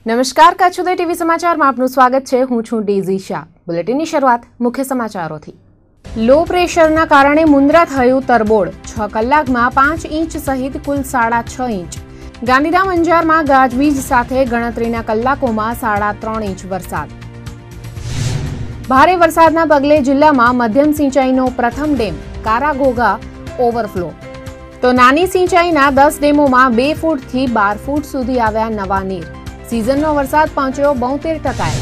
નમસ્કાર, કચ્છ ઉદય ટીવી સમાચારમાં આપનું સ્વાગત છે। હું છું ડેઝી શાહ। બુલેટિનની શરૂઆત મુખ્ય સમાચારોથી। લો પ્રેશરના કારણે મુન્દ્રા થયું તરબોળ, 6 કલાકમાં 5 ઇંચ સહિત કુલ 6.5 ઇંચ। ગાંધીધામ અંજારમાં ગાજવીજ સાથે ગણતરીના કલાકોમાં 3.5 ઇંચ વરસાદ। ભારે વરસાદના પગલે જિલ્લામાં મધ્યમ સિંચાઈનો પ્રથમ ડેમ કારાઘોઘા ઓવરફ્લો, તો નાની સિંચાઈના 10 ડેમોમાં 2 ફૂટથી 12 ફૂટ સુધી આવ્યા નવા નીર। सीजन वरसाद पहुंचो 72%।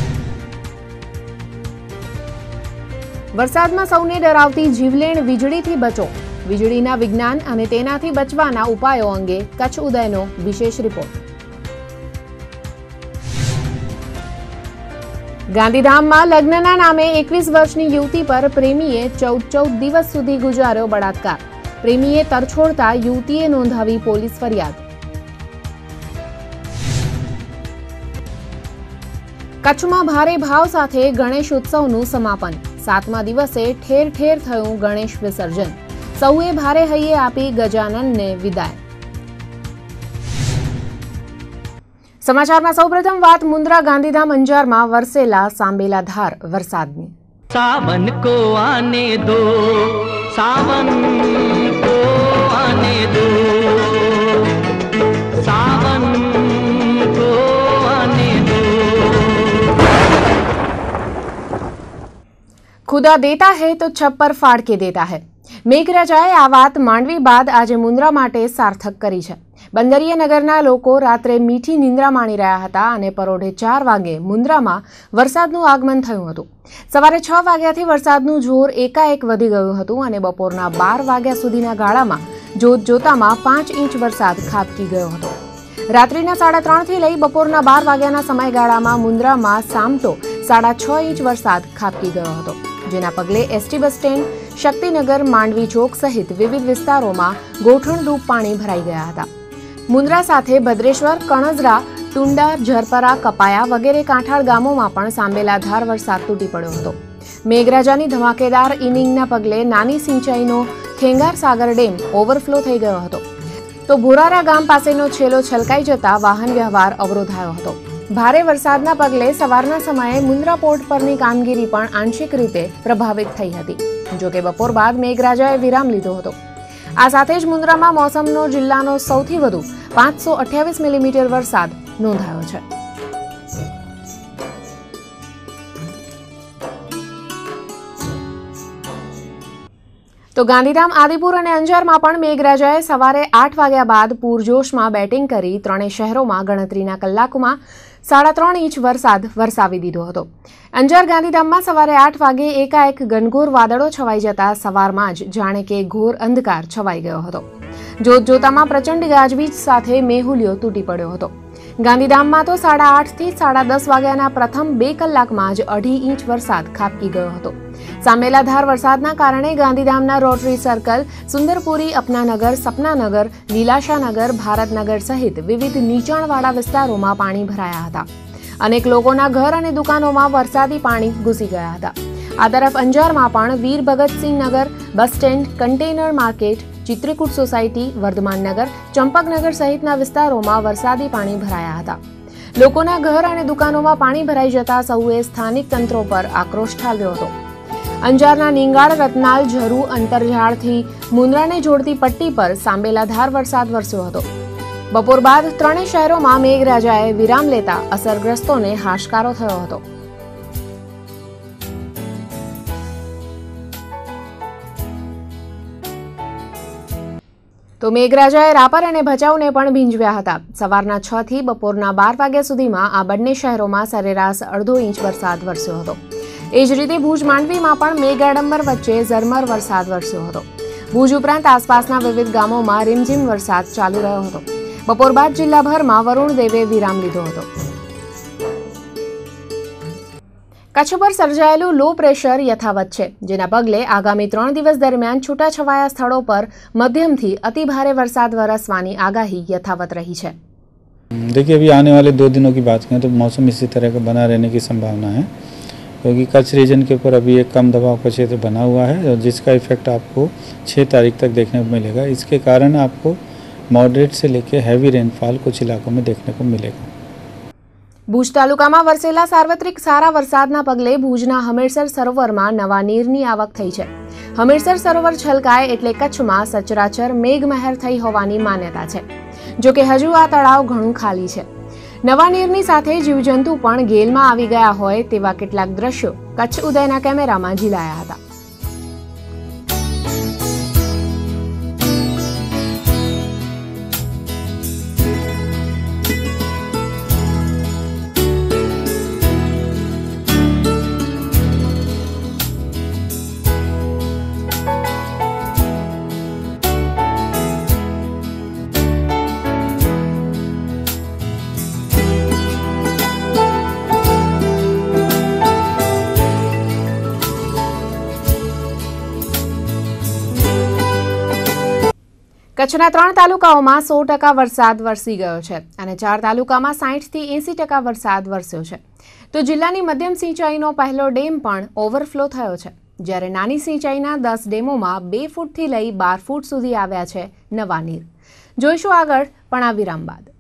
वरसाद में सौने डरावती जीवलेण वीजળી થી बचो। વીજળીના વિજ્ઞાન અને તેનાથી બચવાના ઉપાયો અંગે કચ્છ ઉદયનો વિશેષ રિપોર્ટ। ગાંધીધામમાં લગ્નના નામે 21 વર્ષની યુવતી પર પ્રેમીએ 14 દિવસ સુધી ગુજાર્યો બળાત્કાર। પ્રેમીએ તરછોડતા યુવતીએ નોંધાવી પોલીસ ફરિયાદ। કચ્છમાં ભારે ભાવ સાથે ગણેશ ઉત્સવનું સમાપન। 7મા દિવસે ઠેર ઠેર થયું ગણેશ વિસર્જન। સૌએ ભારે હૈયે આપી ગજાનનને વિદાય। સમાચારમાં સૌપ્રથમ વાત મુન્દ્રા ગાંધીધામ અંજારમાં વરસેલા સાંબેલાધાર વરસાદની। सावन को आने दो, सावन को आने दो, सावन को आने दो। खुदा देता है तो छप्पर फाड़ के देता है। મેઘરાજાએ આ વાત માંડવી બાદ આજે મુન્દ્રા માટે સાર્થક કરી છે। બંદરીય નગરના લોકો રાત્રે મીઠી નિંદ્રા માણી રહ્યા હતા અને પરોઢે 4 વાગે મુન્દ્રામાં વરસાદનું આગમન થયું હતું। સવારે 6 વાગ્યાથી વરસાદનું જોર એકાએક વધી ગયું હતું અને બપોરના 12 વાગ્યા સુધીના ગાળામાં જોતજોતામાં 5 ઇંચ વરસાદ ખાબકી ગયો હતો। રાત્રિના 3:30 થી લઈ બપોરના 12 વાગ્યાના સમયગાળામાં મુન્દ્રામાં સામટો 6.5 ઇંચ વરસાદ ખાબકી ગયો હતો, જેના પગલે ST bus stand, Shaktinagar, Mandvi ચોક સહિત વિવિધ વિસ્તારોમાં ગોઠણરૂપ પાણી ભરાઈ ગયા હતા। મુન્દ્રા સાથે ભદ્રેશ્વર, કણઝરા, ટુંડા, ઝરપરા, કપાયા વગેરે કાંઠાળ ગામોમાં પણ સાંબેલાધાર વરસાદ તૂટી પડ્યો હતો। મેઘરાજાની ધમાકેદાર ઇનિંગના પગલે નાની સિંચાઈનો ખેંગાર સાગર ડેમ ઓવરફ્લો થઈ ગયો હતો, તો ભોરારા ગામ પાસેનો છેલ્લો છલકાઈ જતા વાહન વ્યવહાર અવરોધાયો હતો। ભારે વરસાદના પગલે સવારના સમયે મુન્દ્રા પોર્ટ પરની કામગીરી પણ આંશિક રીતે પ્રભાવિત થઈ હતી, જોકે બપોર બાદ મેઘરાજાએ વિરામ લીધો હતો। આ સાથે જ મુન્દ્રામાં મોસમનો જિલ્લાનો સૌથી વધુ 528 મિલીમીટર વરસાદ નોંધાયો છે। તો ગાંધીધામ, આદિપુર અને અંજારમાં પણ મેઘરાજાએ સવારે 8 વાગ્યા બાદ પૂરજોશમાં બેટિંગ કરી ત્રણેય શહેરોમાં ગણતરીના કલાકોમાં 3.5 ઇંચ વરસાદ વરસાવી દીધો હતો। અંજાર, ગાંધીધામમાં સવારે 8 વાગે એકાએક ઘનઘોર વાદળો છવાઈ જતા સવારમાં જ જાણે કે ઘોર અંધકાર છવાઈ ગયો હતો। જોતજોતામાં પ્રચંડ ગાજવીજ સાથે મેહુલિયો તૂટી પડ્યો હતો। ગાંધીધામમાં તો 8:30 થી 10:30 વાગ્યાના પ્રથમ 2 કલાકમાં જ 2.5 ઇંચ વરસાદ ખાબકી ગયો હતો। સાંબેલાધાર વરસાદના કારણે ગાંધીધામના રોટરી સર્કલ, સુંદરપુરી, અપનાનગર, સપનાનગર, લીલાશાનગર, ભારતનગર સહિત વિવિધ નીચાણવાળા વિસ્તારોમાં પાણી ભરાયા હતા। અનેક લોકોના ઘર અને દુકાનોમાં વરસાદી પાણી ઘૂસી ગયા હતા। આ તરફ અંજારમાં પણ Veer Bhagatsinh Nagar, bus stand, container market, Chitrakoot society, Vardhaman Nagar, Champaknagar સહિતના વિસ્તારોમાં વરસાદી પાણી ભરાયા હતા। લોકોના ઘર અને દુકાનોમાં પાણી ભરાઈ જતા સૌએ સ્થાનિક તંત્રો પર આક્રોશ ઠાલવ્યો હતો। અંજારના નીંગાળ, રતનાલ, ઝરુ, અંતરઝાળથી મુન્દ્રાને જોડતી પટ્ટી પર સાંબેલાધાર વરસાદ વરસ્યો હતો। બપોર બાદ ત્રણેય શહેરોમાં મેઘરાજાએ વિરામ લેતા અસરગ્રસ્તોને હાશકારો થયો હતો। તો મેઘરાજાએ રાપર અને ભચાઉને પણ ભીંજવ્યા હતા। સવારના 6 થી બપોરના 12 વાગ્યા સુધીમાં આ બંને શહેરોમાં સરેરાશ 1.5 ઇંચ વરસાદ વરસ્યો હતો। એ જ રીતે ભુજ, માંડવીમાં પણ મેઘાડંબર વચ્ચે ઝરમર વરસાદ વરસ્યો હતો। ભુજ ઉપરાંત આસપાસના વિવિધ ગામોમાં રીમઝીમ વરસાદ ચાલુ રહ્યો હતો। બપોર બાદ જિલ્લાભરમાં વરુણ દેવે વિરામ લીધો હતો। કચ્છ પર સર્જાયેલું લો પ્રેશર યથાવત છે, જેના પગલે આગામી 3 દિવસ દરમિયાન છૂટાછવાયા સ્થળો પર મધ્યમથી અતિ भारे वरसाद वरसवानी आगाही यथावत रही है। देखिए, अभी आने वाले 2 दिनों की बात करें तो मौसम इसी तरह का बना रहने की संभावना है, क्योंकि कच्छ रीजन के ऊपर अभी एक कम दबाव का क्षेत्र बना हुआ है और जिसका इफेक्ट आपको 6 तारीख तक देखने को मिलेगा। इसके कारण आपको मॉडरेट से लेकर हैवी रेनफॉल कुछ इलाकों में देखने को मिलेगा। ભુજ તાલુકામાં વરસેલા સાર્વત્રિક સારા વરસાદના પગલે ભુજના હમીરસર સરોવરમાં નવા નીરની આવક થઈ છે. હમીરસર સરોવર છલકાય એટલે કચ્છમાં સચરાચર મેઘમહેર થઈ હોવાની માન્યતા છે. જો કે હજુ આ તળાવ ઘણું ખાલી છે. નવા નીરની સાથે જીવજંતુ પણ ગેલમાં આવી ગયા હોય તેવા કેટલાક દ્રશ્યો કચ્છ ઉદયના કેમેરામાં ઝીલાયા હતા. કચ્છના 3 તાલુકાઓમાં 100% વરસાદ વરસી ગયો છે અને 4 તાલુકામાં 60 થી 80% વરસાદ વરસ્યો છે. તો જિલ્લાની મધ્યમ સિંચાઈનો પહેલો ડેમ પણ ઓવરફ્લો થયો છે, જ્યારે નાની સિંચાઈના 10 ડેમોમાં 2 ફૂટથી લઈ 12 ફૂટ સુધી આવ્યા છે નવા નીર. જોઈશું આગળ પણ આ વિરામ બાદ.